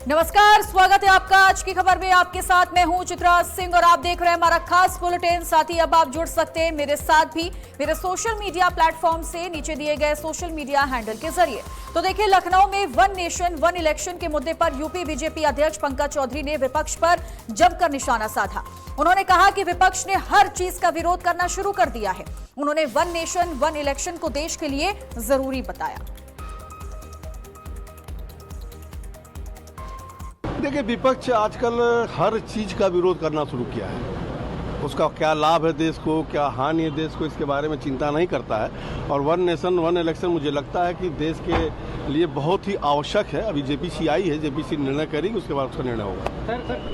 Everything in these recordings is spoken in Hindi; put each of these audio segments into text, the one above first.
नमस्कार, स्वागत है आपका आज की खबर में। आपके साथ मैं हूं चित्रा सिंह और आप देख रहे हैं हमारा खास बुलेटिन। साथ ही अब आप जुड़ सकते हैं मेरे साथ भी मेरे सोशल मीडिया प्लेटफॉर्म से नीचे दिए गए सोशल मीडिया हैंडल के जरिए। तो देखिए, लखनऊ में वन नेशन वन इलेक्शन के मुद्दे पर यूपी बीजेपी अध्यक्ष पंकज चौधरी ने विपक्ष पर जमकर निशाना साधा। उन्होंने कहा कि विपक्ष ने हर चीज का विरोध करना शुरू कर दिया है। उन्होंने वन नेशन वन इलेक्शन को देश के लिए जरूरी बताया। देखिए, विपक्ष आजकल हर चीज का विरोध करना शुरू किया है। उसका क्या लाभ है देश को, क्या हानि है देश को, इसके बारे में चिंता नहीं करता है। और वन नेशन वन इलेक्शन मुझे लगता है कि देश के लिए बहुत ही आवश्यक है। अभी जेपीसी आई है, जेपीसी निर्णय करेगी, उसके बाद उसका निर्णय होगा।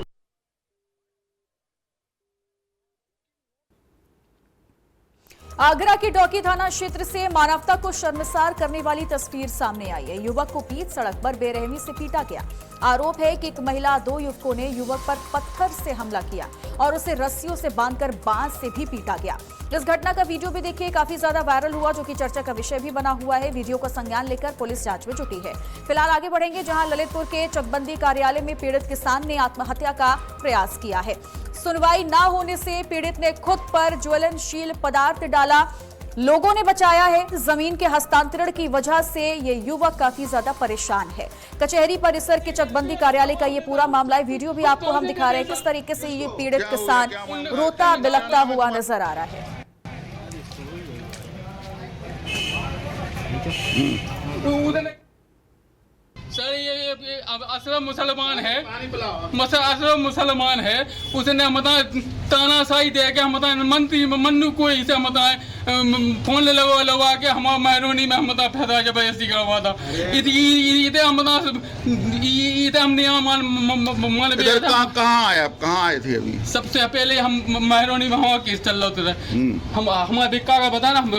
आगरा के डौकी थाना क्षेत्र से मानवता को शर्मसार करने वाली तस्वीर सामने आई है। युवक को बीच सड़क पर बेरहमी से पीटा गया। आरोप है कि एक महिला दो युवकों ने युवक पर पत्थर से हमला किया और उसे रस्सियों से बांधकर बांस से भी पीटा गया। इस घटना का वीडियो भी देखिए, काफी ज्यादा वायरल हुआ, जो कि चर्चा का विषय भी बना हुआ है। वीडियो का संज्ञान लेकर पुलिस जांच में जुटी है। फिलहाल आगे बढ़ेंगे, जहां ललितपुर के चकबंदी कार्यालय में पीड़ित किसान ने आत्महत्या का प्रयास किया है। सुनवाई न होने से पीड़ित ने खुद पर ज्वलनशील पदार्थ डाला। लोगों ने बचाया है। जमीन के हस्तांतरण की वजह से ये युवक काफी ज्यादा परेशान है। कचहरी परिसर के चकबंदी कार्यालय का ये पूरा मामला है। वीडियो भी आपको हम दिखा रहे हैं किस तरीके से ये पीड़ित किसान रोता बिलखता हुआ नजर आ रहा है। सर, ये असरफ मुसलमान है, असरफ मुसलमान है। उसने मतलब तानाशाही दे के मतलब मंत्री मन्नू को इसे मतलब फोन लगवा के हम महरोनी में मतलब फैसला जबरदस्ती करवा था। इधर हम कहाँ आए, आप कहाँ आए थे अभी? सबसे पहले हम महरोनी में हमारा केस चल रहा था। हम हमारा भिक्का का बता ना, हम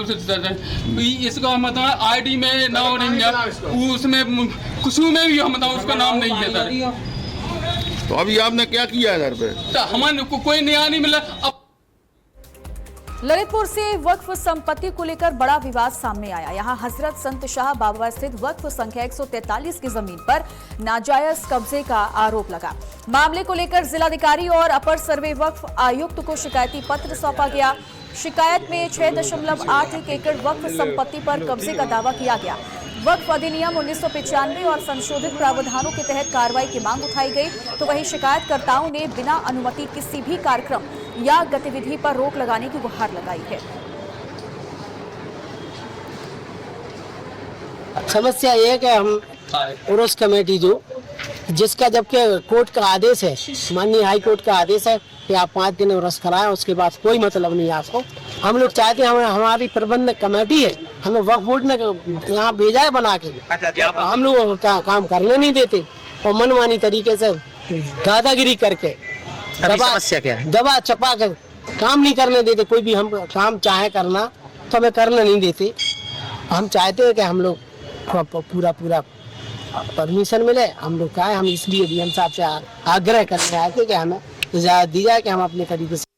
इसका मतलब आईडी में नाम नहीं है, उसमें कुछ में भी हम उसका नाम नहीं है सर। तो अभी आपने क्या किया इधर पे? तो हमारे कोई न्याय नहीं मिला। ललितपुर से वक्फ संपत्ति को लेकर बड़ा विवाद सामने आया। यहां हजरत संत शाह बाबा स्थित वक्फ संख्या 143 की जमीन पर नाजायज कब्जे का आरोप लगा। मामले को लेकर जिलाधिकारी और अपर सर्वे वक्फ आयुक्त को शिकायती पत्र सौंपा गया। शिकायत में 6.81 एकड़ वक्फ संपत्ति पर कब्जे का दावा किया गया। वक्फ अधिनियम 1995 और संशोधित प्रावधानों के तहत कार्रवाई की मांग उठाई गई। तो वहीं शिकायतकर्ताओं ने बिना अनुमति किसी भी कार्यक्रम या गतिविधि पर रोक लगाने की गुहार लगाई है। समस्या ये है कि हम उर्स कमेटी जो जिसका जबकि कोर्ट का आदेश है, माननीय हाई कोर्ट का आदेश है कि आप 5 दिन उर्स कराएं, उसके बाद कोई मतलब नहीं आपको। हम लोग चाहते हैं, हमारी प्रबंधक कमेटी है, हमें वक्फ बोर्ड ने यहाँ भेजा है बना के, हम लोग काम करने नहीं देते और मनमानी तरीके से दादागिरी करके समस्या क्या है? दबा चपा कर काम नहीं करने देते। कोई भी हम काम चाहे करना तो हमें करने नहीं देते। हम चाहते हैं कि हम लोग पूरा परमिशन मिले। हम लोग का है, हम इसलिए डीएम साहब से आग्रह करने आए थे कि हमें इजाजत दी जाए कि हम अपने तरीके से।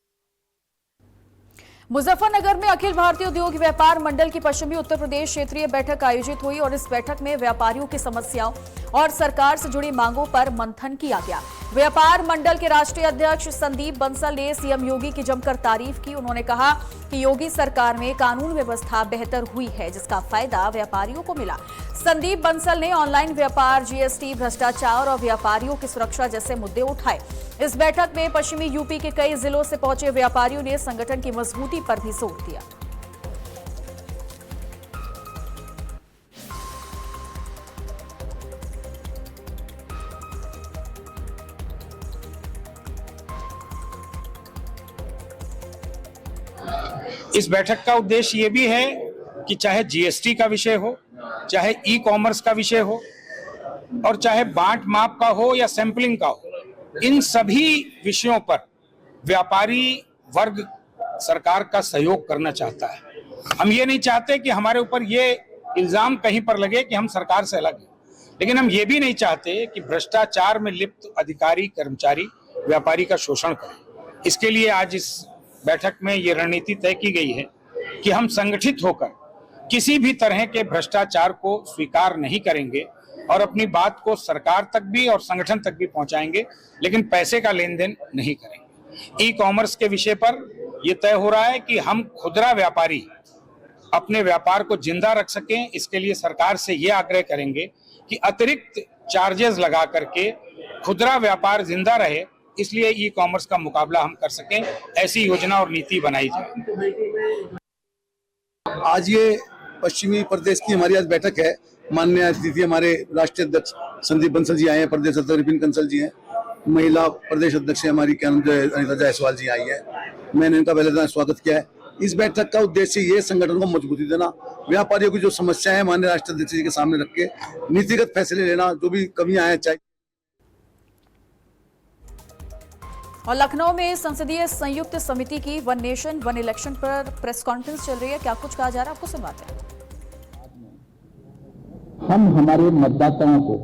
मुजफ्फरनगर में अखिल भारतीय उद्योग व्यापार मंडल की पश्चिमी उत्तर प्रदेश क्षेत्रीय बैठक आयोजित हुई और इस बैठक में व्यापारियों की समस्याओं और सरकार से जुड़ी मांगों पर मंथन किया गया। व्यापार मंडल के राष्ट्रीय अध्यक्ष संदीप बंसल ने सीएम योगी की जमकर तारीफ की। उन्होंने कहा कि योगी सरकार में कानून व्यवस्था बेहतर हुई है, जिसका फायदा व्यापारियों को मिला। संदीप बंसल ने ऑनलाइन व्यापार, जीएसटी, भ्रष्टाचार और व्यापारियों की सुरक्षा जैसे मुद्दे उठाए। इस बैठक में पश्चिमी यूपी के कई जिलों से पहुंचे व्यापारियों ने संगठन की मजबूती पर भी जोर दिया। इस बैठक का उद्देश्य ये भी है कि चाहे जीएसटी का विषय हो, चाहे ई कॉमर्स का विषय हो और चाहे बांट माप का हो या सैंपलिंग का हो, इन सभी विषयों पर व्यापारी वर्ग सरकार का सहयोग करना चाहता है। हम ये नहीं चाहते कि हमारे ऊपर ये इल्जाम कहीं पर लगे कि हम सरकार से अलग हैं, लेकिन हम ये भी नहीं चाहते कि भ्रष्टाचार में लिप्त अधिकारी कर्मचारी व्यापारी का शोषण करें। इसके लिए आज इस बैठक में ये रणनीति तय की गई है कि हम संगठित होकर किसी भी तरह के भ्रष्टाचार को स्वीकार नहीं करेंगे और अपनी बात को सरकार तक भी और संगठन तक भी पहुंचाएंगे, लेकिन पैसे का लेन देन नहीं करेंगे। ई कॉमर्स के विषय पर यह तय हो रहा है कि हम खुदरा व्यापारी अपने व्यापार को जिंदा रख सकें, इसके लिए सरकार से यह आग्रह करेंगे कि अतिरिक्त चार्जेस लगा करके खुदरा व्यापार जिंदा रहे, इसलिए ई कॉमर्स का मुकाबला हम कर सकें, ऐसी योजना और नीति बनाई जाए। आज ये पश्चिमी प्रदेश की हमारी आज बैठक है। माननीय अतिथि हमारे राष्ट्रीय अध्यक्ष संदीप बंसल जी आए हैं, प्रदेश अध्यक्ष विपिन कंसल जी हैं, महिला प्रदेश अध्यक्ष हमारी अनिता जायसवाल जी आई है। मैंने इनका पहले दिन स्वागत किया है। इस बैठक का उद्देश्य ये संगठन को मजबूती देना, व्यापारियों की जो समस्याएं माननीय राष्ट्रीय अध्यक्ष जी के सामने रख के नीतिगत फैसले लेना, जो भी कमियां हैं चाहे। और लखनऊ में संसदीय संयुक्त समिति की वन नेशन वन इलेक्शन पर प्रेस कॉन्फ्रेंस चल रही है। क्या कुछ कहा जा रहा है, आपको सुनवाते हैं। हम हमारे मतदाताओं को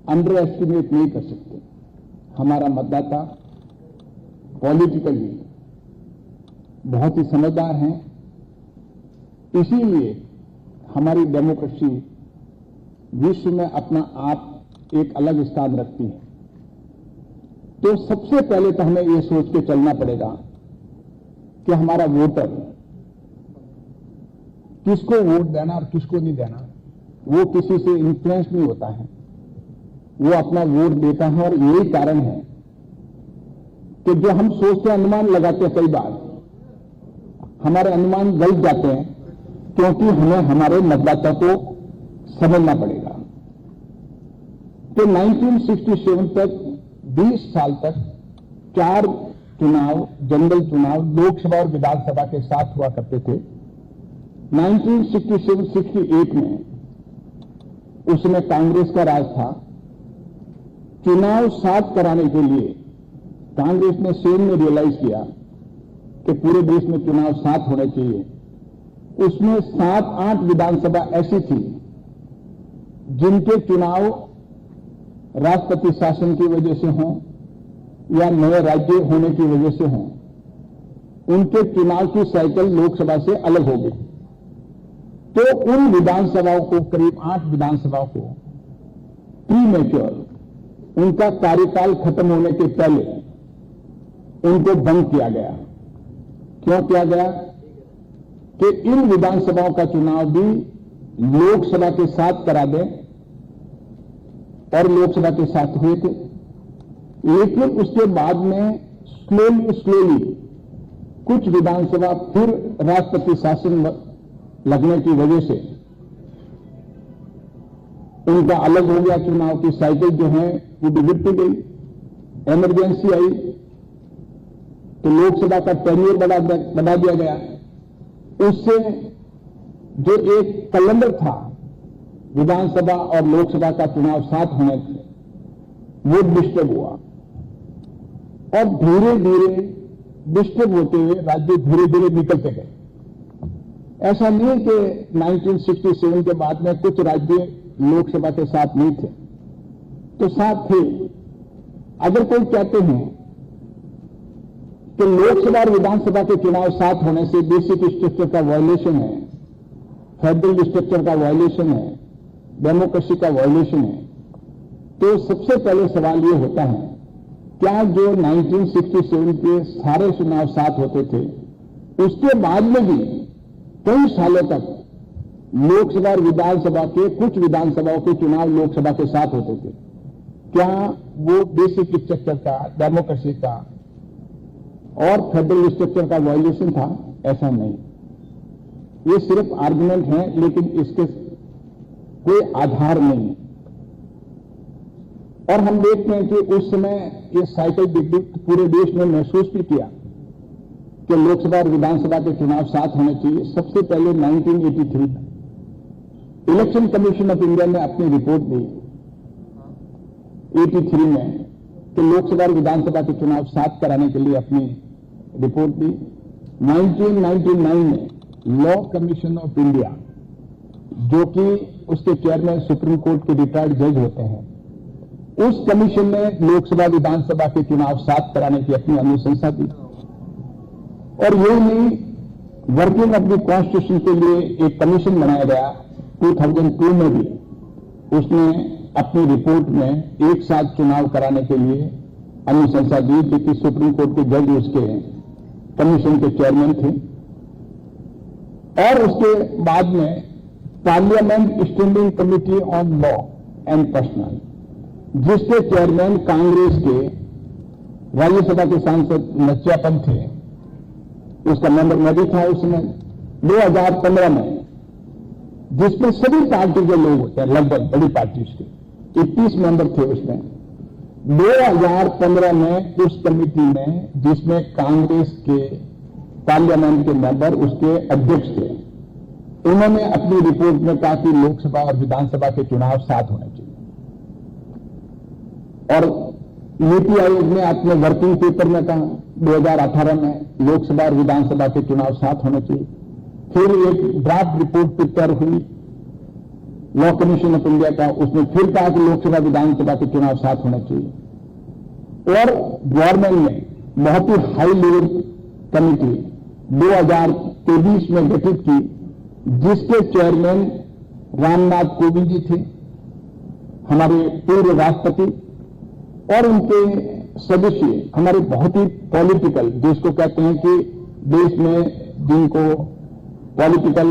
अंडर एस्टिमेट नहीं कर सकते। हमारा मतदाता पॉलिटिकली बहुत ही समझदार हैं, इसीलिए हमारी डेमोक्रेसी विश्व में अपना आप एक अलग स्थान रखती है। तो सबसे पहले तो हमें ये सोच के चलना पड़ेगा कि हमारा वोटर किसको वोट देना और किसको नहीं देना, वो किसी से इन्फ्लुएंस नहीं होता है, वो अपना वोट देता है। और यही कारण है कि जो हम सोचते हैं, अनुमान लगाते हैं, कई बार हमारे अनुमान गलत जाते हैं, क्योंकि हमें हमारे मतदाता को समझना पड़ेगा। तो 1967 तक 20 साल तक 4 चुनाव, जनरल चुनाव लोकसभा और विधानसभा के साथ हुआ करते थे। 1967-68 में उसमें कांग्रेस का राज था। चुनाव साथ कराने के लिए कांग्रेस ने सेम में रियलाइज किया कि पूरे देश में चुनाव साथ होने चाहिए। उसमें 7-8 विधानसभा ऐसी थी जिनके चुनाव राष्ट्रपति शासन की वजह से हों या नए राज्य होने की वजह से हों, उनके चुनाव की साइकिल लोकसभा से अलग हो गई। तो उन विधानसभाओं को, करीब 8 विधानसभाओं को प्रीमेच्योर, उनका कार्यकाल खत्म होने के पहले उनको बंद किया गया। क्यों किया गया? कि इन विधानसभाओं का चुनाव भी लोकसभा के साथ करा दें, और लोकसभा के साथ हुए थे। लेकिन उसके बाद में स्लोली कुछ विधानसभा फिर राष्ट्रपति शासन लगने की वजह से उनका अलग हो गया। चुनाव की साइकिल जो है वो बिगड़ती गई, इमरजेंसी आई तो लोकसभा का टेन्योर बढ़ा दिया गया। उससे जो एक कैलेंडर था विधानसभा और लोकसभा का चुनाव साथ होने से, वो डिस्टर्ब हुआ, और धीरे धीरे डिस्टर्ब होते हुए राज्य धीरे धीरे निकलते गए। ऐसा नहीं है कि 1967 के बाद में कुछ राज्य लोकसभा के साथ नहीं थे, तो साथ थे। अगर कोई कहते हैं कि लोकसभा और विधानसभा के चुनाव साथ होने से बेसिक स्ट्रक्चर का वायलेशन है, फेडरल स्ट्रक्चर का वायलेशन है, डेमोक्रेसी का वायलेशन है, तो सबसे पहले सवाल ये होता है, क्या जो 1967 के सारे चुनाव साथ होते थे, उसके बाद में भी कई सालों तक लोकसभा और विधानसभा के, कुछ विधानसभाओं के चुनाव लोकसभा के साथ होते थे, क्या वो बेसिक स्ट्रक्चर का, डेमोक्रेसी का और फेडरल स्ट्रक्चर का वायलेशन था? ऐसा नहीं। ये सिर्फ आर्गुमेंट है, लेकिन इसके कोई आधार नहीं। और हम देखते हैं कि उस समय ये साइकिल पूरे देश में महसूस भी किया कि लोकसभा और विधानसभा के चुनाव साथ होने चाहिए। सबसे पहले 1983 में इलेक्शन कमीशन ऑफ इंडिया ने अपनी रिपोर्ट दी 83 में कि लोकसभा और विधानसभा के चुनाव साथ कराने के लिए अपनी रिपोर्ट दी। 1999 में लॉ कमीशन ऑफ इंडिया, जो कि उसके चेयरमैन सुप्रीम कोर्ट के रिटायर्ड जज होते हैं, उस कमीशन ने लोकसभा विधानसभा के चुनाव साथ कराने की अपनी अनुशंसा दी। और यही नहीं, वर्किंग ऑफ द कॉन्स्टिट्यूशन के लिए एक कमीशन बनाया गया 2002 में भी, उसने अपनी रिपोर्ट में एक साथ चुनाव कराने के लिए अनुशंसा दी, क्योंकि सुप्रीम कोर्ट के जज उसके कमीशन के चेयरमैन थे। और उसके बाद में parliament standing committee on law and personal, जिसके चेयरमैन कांग्रेस के राज्यसभा के सांसद नचियापन थे, उसका मेंबर मैं भी था उसमें 2015 में, जिसमें सभी पार्टी के लोग होते हैं, लगभग बड़ी पार्टी के 21 मेंबर थे उसमें। 2015 में उस कमेटी में, जिसमें कांग्रेस के पार्लियामेंट के मेंबर उसके अध्यक्ष थे, उन्होंने अपनी रिपोर्ट में कहा कि लोकसभा और विधानसभा के चुनाव साथ होने चाहिए। और नीति आयोग ने अपने वर्किंग पेपर में कहा 2018 में लोकसभा और विधानसभा के चुनाव साथ होने चाहिए। फिर एक ड्राफ्ट रिपोर्ट प्रिपेयर हुई लॉ कमीशन ऑफ इंडिया का, उसने फिर कहा कि लोकसभा विधानसभा के चुनाव साथ होने चाहिए। और गवर्नमेंट ने बहुत ही हाई लेवल कमेटी 2023 में गठित की, जिसके चेयरमैन रामनाथ कोविंद जी थे, हमारे पूर्व राष्ट्रपति, और उनके सदस्य हमारे बहुत ही पॉलिटिकल, जिसको कहते हैं कि देश में जिनको पॉलिटिकल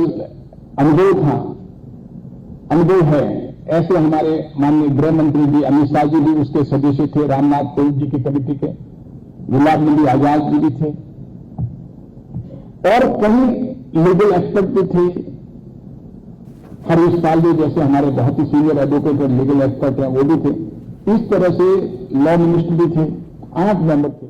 अनुभव है, ऐसे हमारे माननीय गृह मंत्री जी अमित शाह जी भी उसके सदस्य थे, रामनाथ कोविंद जी की कमेटी के, गुलाम नबी आजाद जी भी थे, और कई लीगल एक्सपर्ट भी थे। हरीश साल्वे जैसे हमारे बहुत ही सीनियर एडवोकेट और लीगल एक्सपर्ट हैं, वो भी थे। इस तरह से लॉ मिनिस्टर भी थे, 8 मेंबर थे।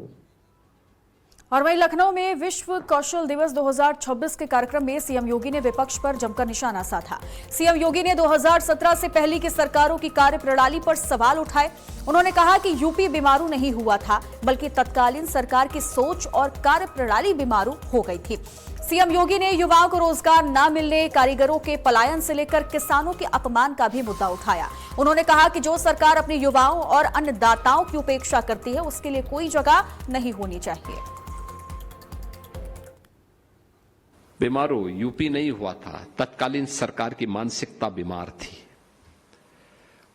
और वहीं लखनऊ में विश्व कौशल दिवस 2026 के कार्यक्रम में सीएम योगी ने विपक्ष पर जमकर निशाना साधा। सीएम योगी ने 2017 से पहले की सरकारों की कार्यप्रणाली पर सवाल उठाए। उन्होंने कहा कि यूपी बीमारू नहीं हुआ था, बल्कि तत्कालीन सरकार की सोच और कार्यप्रणाली बीमारू हो गई थी। सीएम योगी ने युवाओं को रोजगार न मिलने, कारीगरों के पलायन से लेकर किसानों के अपमान का भी मुद्दा उठाया। उन्होंने कहा कि जो सरकार अपने युवाओं और अन्नदाताओं की उपेक्षा करती है, उसके लिए कोई जगह नहीं होनी चाहिए। बीमारू यूपी नहीं हुआ था, तत्कालीन सरकार की मानसिकता बीमार थी।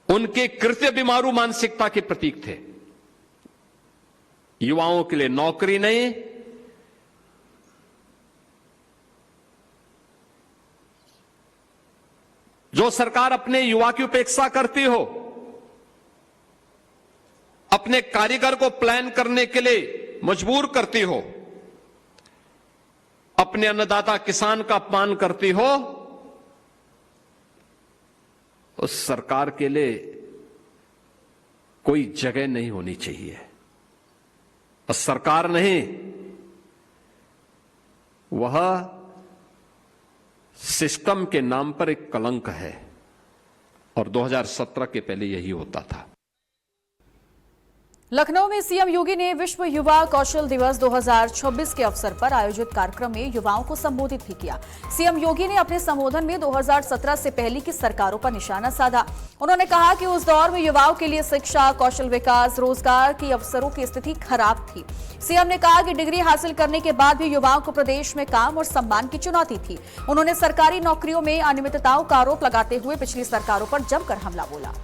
उनके कृत्य बीमारू मानसिकता के प्रतीक थे। युवाओं के लिए नौकरी नहीं, जो सरकार अपने युवा की उपेक्षा करती हो, अपने कारीगर को प्लान करने के लिए मजबूर करती हो, अपने अन्नदाता किसान का अपमान करती हो, उस सरकार के लिए कोई जगह नहीं होनी चाहिए। और सरकार नहीं, वह सिस्टम के नाम पर एक कलंक है। और 2017 के पहले यही होता था। लखनऊ में सीएम योगी ने विश्व युवा कौशल दिवस 2026 के अवसर पर आयोजित कार्यक्रम में युवाओं को संबोधित भी किया। सीएम योगी ने अपने संबोधन में 2017 से पहले की सरकारों पर निशाना साधा। उन्होंने कहा कि उस दौर में युवाओं के लिए शिक्षा, कौशल विकास, रोजगार के अवसरों की स्थिति खराब थी। सीएम ने कहा कि डिग्री हासिल करने के बाद भी युवाओं को प्रदेश में काम और सम्मान की चुनौती थी। उन्होंने सरकारी नौकरियों में अनियमितताओं का आरोप लगाते हुए पिछली सरकारों पर जमकर हमला बोला।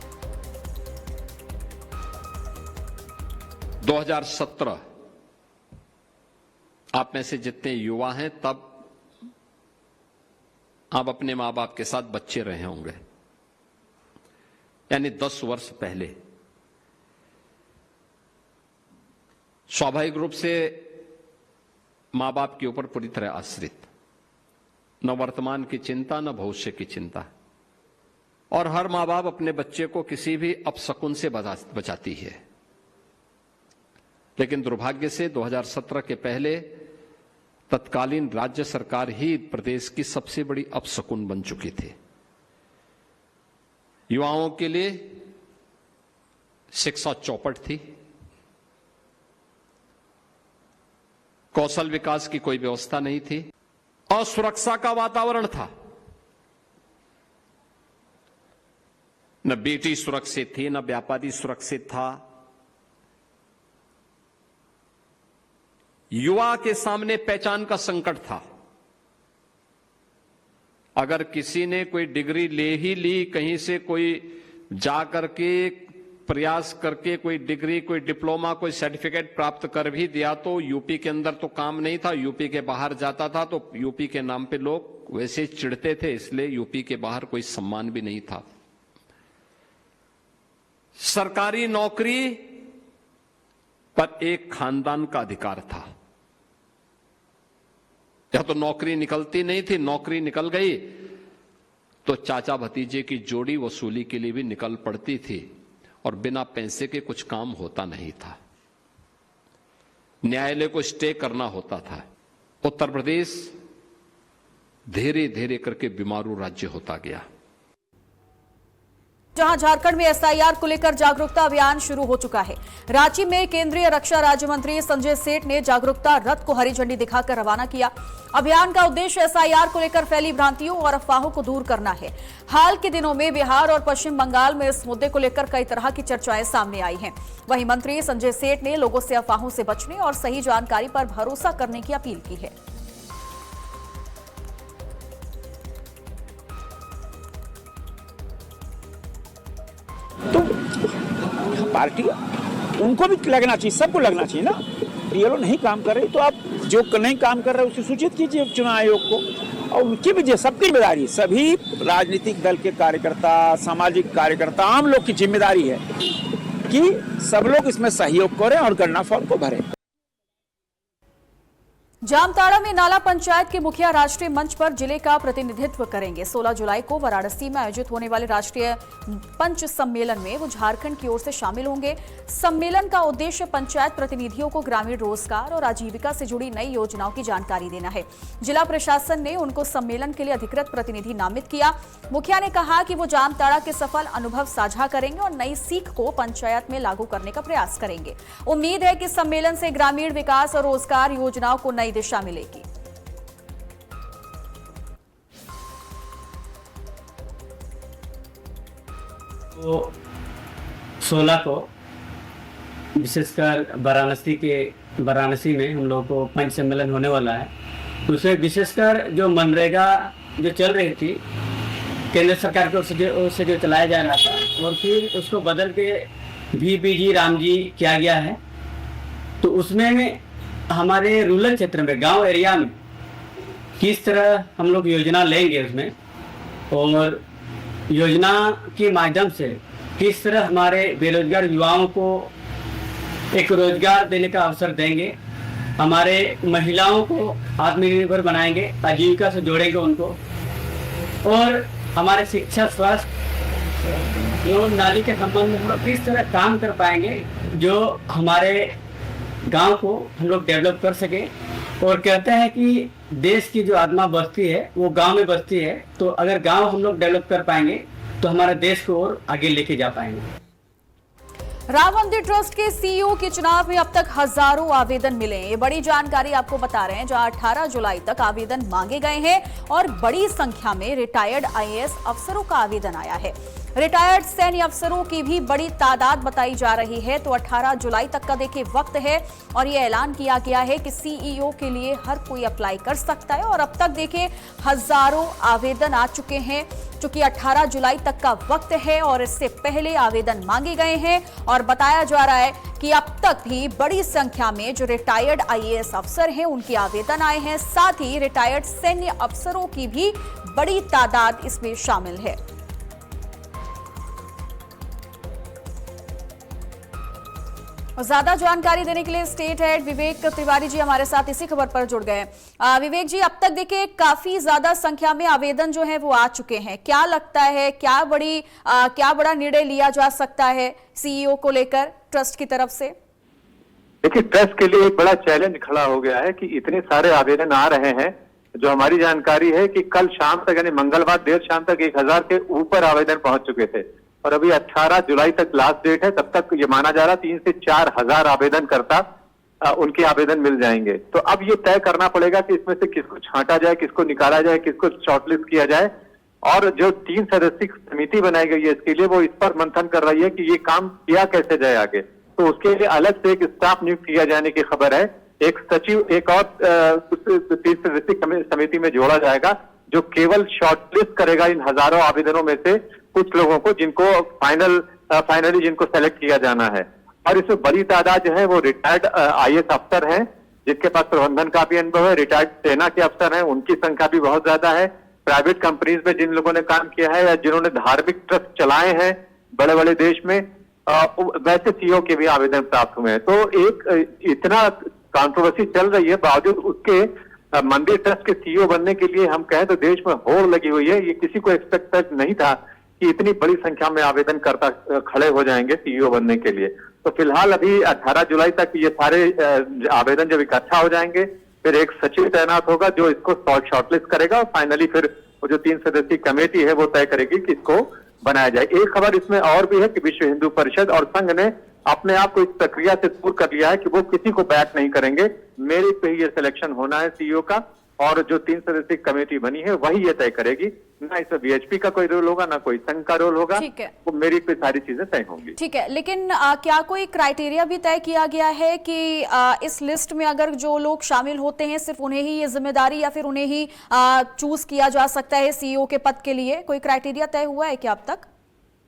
2017 आप में से जितने युवा हैं, तब आप अपने मां बाप के साथ बच्चे रहे होंगे, यानी 10 वर्ष पहले। स्वाभाविक रूप से मां बाप के ऊपर पूरी तरह आश्रित, न वर्तमान की चिंता न भविष्य की चिंता। और हर मां बाप अपने बच्चे को किसी भी अपशकुन से बचाती है। लेकिन दुर्भाग्य से 2017 के पहले तत्कालीन राज्य सरकार ही प्रदेश की सबसे बड़ी अपशकुन बन चुकी थी। युवाओं के लिए शिक्षा चौपट थी, कौशल विकास की कोई व्यवस्था नहीं थी, और सुरक्षा का वातावरण था। न बेटी सुरक्षित थी, न व्यापारी सुरक्षित था। युवा के सामने पहचान का संकट था। अगर किसी ने कोई डिग्री ले ही ली, कहीं से कोई जा करके प्रयास करके कोई डिग्री, कोई डिप्लोमा, कोई सर्टिफिकेट प्राप्त कर भी दिया तो यूपी के अंदर तो काम नहीं था, यूपी के बाहर जाता था तो यूपी के नाम पे लोग वैसे चिढ़ते थे, इसलिए यूपी के बाहर कोई सम्मान भी नहीं था। सरकारी नौकरी पर एक खानदान का अधिकार था। या तो नौकरी निकलती नहीं थी, नौकरी निकल गई तो चाचा भतीजे की जोड़ी वसूली के लिए भी निकल पड़ती थी और बिना पैसे के कुछ काम होता नहीं था, न्यायालय को स्टे करना होता था। उत्तर प्रदेश धीरे धीरे करके बीमारू राज्य होता गया। जहां झारखंड में एसआईआर को लेकर जागरूकता अभियान शुरू हो चुका है। रांची में केंद्रीय रक्षा राज्य मंत्री संजय सेठ ने जागरूकता रथ को हरी झंडी दिखाकर रवाना किया। अभियान का उद्देश्य एसआईआर को लेकर फैली भ्रांतियों और अफवाहों को दूर करना है। हाल के दिनों में बिहार और पश्चिम बंगाल में इस मुद्दे को लेकर कई तरह की चर्चाएं सामने आई हैं। वहीं मंत्री संजय सेठ ने लोगों से अफवाहों से बचने और सही जानकारी पर भरोसा करने की अपील की है। तो पार्टी उनको भी लगना चाहिए, सबको लगना चाहिए ना। ये लोग नहीं काम कर रहे तो आप जो नहीं काम कर रहे उससे सूचित कीजिए चुनाव आयोग को, और उनकी भी सबकी जिम्मेदारी, सभी राजनीतिक दल के कार्यकर्ता, सामाजिक कार्यकर्ता, आम लोग की जिम्मेदारी है कि सब लोग इसमें सहयोग करें और गणना फॉर्म को भरें। जामताड़ा में नाला पंचायत के मुखिया राष्ट्रीय मंच पर जिले का प्रतिनिधित्व करेंगे। 16 जुलाई को वाराणसी में आयोजित होने वाले राष्ट्रीय पंच सम्मेलन में वो झारखंड की ओर से शामिल होंगे। सम्मेलन का उद्देश्य पंचायत प्रतिनिधियों को ग्रामीण रोजगार और आजीविका से जुड़ी नई योजनाओं की जानकारी देना है। जिला प्रशासन ने उनको सम्मेलन के लिए अधिकृत प्रतिनिधि नामित किया। मुखिया ने कहा कि वो जामताड़ा के सफल अनुभव साझा करेंगे और नई सीख को पंचायत में लागू करने का प्रयास करेंगे। उम्मीद है कि सम्मेलन से ग्रामीण विकास और रोजगार योजनाओं को नई दिशा मिलेगी। तो 16 को विशेषकर वाराणसी में हम लोगों को पंच सम्मेलन होने वाला है। उसमें विशेषकर जो मनरेगा जो चल रही थी केंद्र सरकार की ओर से जो चलाया जा रहा था और फिर उसको बदल के VPG रामजी किया गया है, तो उसमें हमारे रूरल क्षेत्र में, गांव एरिया में किस तरह हम लोग योजना लेंगे उसमें, और योजना के माध्यम से किस तरह हमारे बेरोजगार युवाओं को एक रोजगार देने का अवसर देंगे, हमारे महिलाओं को आत्मनिर्भर बनाएंगे, आजीविका से जोड़ेंगे उनको, और हमारे शिक्षा, स्वास्थ्य एवं नाली के संबंध में हम लोग किस तरह काम कर पाएंगे जो हमारे गांव को हम लोग डेवलप कर सके। और कहते हैं कि देश की जो आत्मा बसती है वो गांव में बसती है, तो अगर गांव हम लोग डेवलप कर पाएंगे तो हमारे देश को और आगे लेके जा पाएंगे। राम मंदिर ट्रस्ट के सीईओ के चुनाव में अब तक हजारों आवेदन मिले हैं। ये बड़ी जानकारी आपको बता रहे हैं, जहां 18 जुलाई तक आवेदन मांगे गए हैं और बड़ी संख्या में रिटायर्ड IAS अफसरों का आवेदन आया है। रिटायर्ड सैन्य अफसरों की भी बड़ी तादाद बताई जा रही है। तो 18 जुलाई तक का देखिए वक्त है और ये ऐलान किया गया है कि सीईओ के लिए हर कोई अप्लाई कर सकता है। और अब तक देखिए हजारों आवेदन आ चुके हैं, चूंकि 18 जुलाई तक का वक्त है और इससे पहले आवेदन मांगे गए हैं। और बताया जा रहा है कि अब तक भी बड़ी संख्या में जो रिटायर्ड IAS अफसर हैं उनके आवेदन आए हैं। साथ ही रिटायर्ड सैन्य अफसरों की भी बड़ी तादाद इसमें शामिल है। और ज्यादा जानकारी देने के लिए स्टेट हेड विवेक तिवारी जी हमारे साथ इसी खबर पर जुड़ गए हैं। विवेक जी, अब तक देखिए काफी ज्यादा संख्या में आवेदन जो है वो आ चुके हैं, क्या लगता है क्या बड़ा निर्णय लिया जा सकता है सीईओ को लेकर ट्रस्ट की तरफ से? देखिए, ट्रस्ट के लिए एक बड़ा चैलेंज खड़ा हो गया है कि इतने सारे आवेदन आ रहे हैं। जो हमारी जानकारी है कि कल शाम तक यानी मंगलवार देर शाम तक 1000 के ऊपर आवेदन पहुंच चुके थे और अभी 18 जुलाई तक लास्ट डेट है। तब तक ये माना जा रहा 3 से 4 हजार आवेदन करता उनके आवेदन मिल जाएंगे। तो अब ये तय करना पड़ेगा कि इसमें से किसको छांटा जाए, किसको निकाला जाए, किसको शॉर्टलिस्ट किया जाए। और जो 3 सदस्यीय समिति बनाई गई है इसके लिए, वो इस पर मंथन कर रही है कि ये काम किया कैसे जाए आगे। तो उसके लिए अलग से एक स्टाफ नियुक्त किया जाने की खबर है। एक सचिव एक और 3 सदस्यीय समिति में जोड़ा जाएगा जो केवल शॉर्टलिस्ट करेगा इन हजारों आवेदनों में से कुछ लोगों को जिनको फाइनली जिनको सेलेक्ट किया जाना है। और इसमें बड़ी तादाद जो है वो रिटायर्ड IAS अफसर हैं, जिसके पास प्रबंधन का भी अनुभव है, रिटायर्ड सेना के अफसर हैं, उनकी संख्या भी बहुत ज्यादा है। प्राइवेट कंपनीज में जिन लोगों ने काम किया है या जिन्होंने धार्मिक ट्रस्ट चलाए हैं बड़े बड़े देश में, वैसे CEO के भी आवेदन प्राप्त हुए हैं। तो एक इतना कंट्रोवर्सी चल रही है, बावजूद उसके मंदिर ट्रस्ट के CEO बनने के लिए हम कहें तो देश में होड़ लगी हुई है। ये किसी को एक्सपेक्ट नहीं था कि इतनी बड़ी संख्या में आवेदनकर्ता खड़े हो जाएंगे CEO बनने के लिए। तो फिलहाल अभी 18 जुलाई तक ये सारे आवेदन जब इकट्ठा हो जाएंगे, फिर एक सचिव तैनात होगा जो इसको शॉर्टलिस्ट करेगा और फाइनली फिर वो जो 3 सदस्यीय कमेटी है वो तय करेगी कि इसको बनाया जाए। एक खबर इसमें और भी है कि विश्व हिंदू परिषद और संघ ने अपने आप को इस प्रक्रिया से दूर कर लिया है कि वो किसी को बैक नहीं करेंगे, मेरिट पे ही ये सिलेक्शन होना है CEO का, और जो 3 सदस्यीय कमेटी बनी है वही ये तय करेगी। ना इसमें BHP का कोई रोल होगा, ना कोई संघ का रोल होगा, ठीक है। वो मेरिट पे सारी चीजें तय होंगी। ठीक है, लेकिन क्या कोई क्राइटेरिया भी तय किया गया है कि इस लिस्ट में अगर जो लोग शामिल होते हैं सिर्फ उन्हें ही ये जिम्मेदारी या फिर उन्हें ही चूज किया जा सकता है CEO के पद के लिए? कोई क्राइटेरिया तय हुआ है क्या अब तक?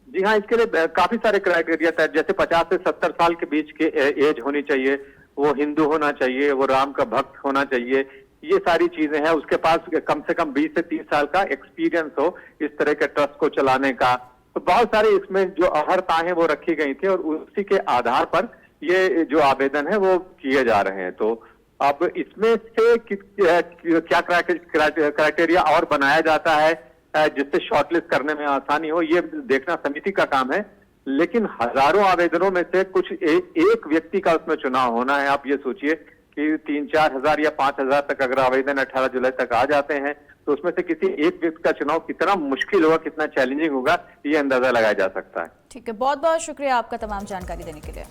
जी हाँ, इसके लिए काफी सारे क्राइटेरिया तय, जैसे 50 से 70 साल के बीच के एज होनी चाहिए, वो हिंदू होना चाहिए, वो राम का भक्त होना चाहिए, ये सारी चीजें हैं। उसके पास कम से कम 20 से 30 साल का एक्सपीरियंस हो इस तरह के ट्रस्ट को चलाने का। तो बहुत सारे इसमें जो अहर्ता हैं वो रखी गई थी और उसी के आधार पर ये जो आवेदन है वो किए जा रहे हैं। तो अब इसमें से क्या क्राइटेरिया और बनाया जाता है जिससे शॉर्टलिस्ट करने में आसानी हो, ये देखना समिति का काम है। लेकिन हजारों आवेदनों में से कुछ एक व्यक्ति का उसमें चुनाव होना है। आप ये सोचिए कि 3-4 हजार या 5 हजार तक अगर आवेदन 18 जुलाई तक आ जाते हैं तो उसमें से किसी एक व्यक्ति का चुनाव कितना मुश्किल होगा, कितना चैलेंजिंग होगा, ये अंदाजा लगाया जा सकता है। ठीक है, बहुत बहुत शुक्रिया आपका तमाम जानकारी देने के लिए।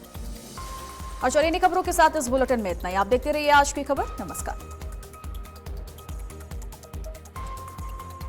और चलिए इन खबरों के साथ इस बुलेटिन में इतना ही। आप देखते रहिए आज की खबर। नमस्कार।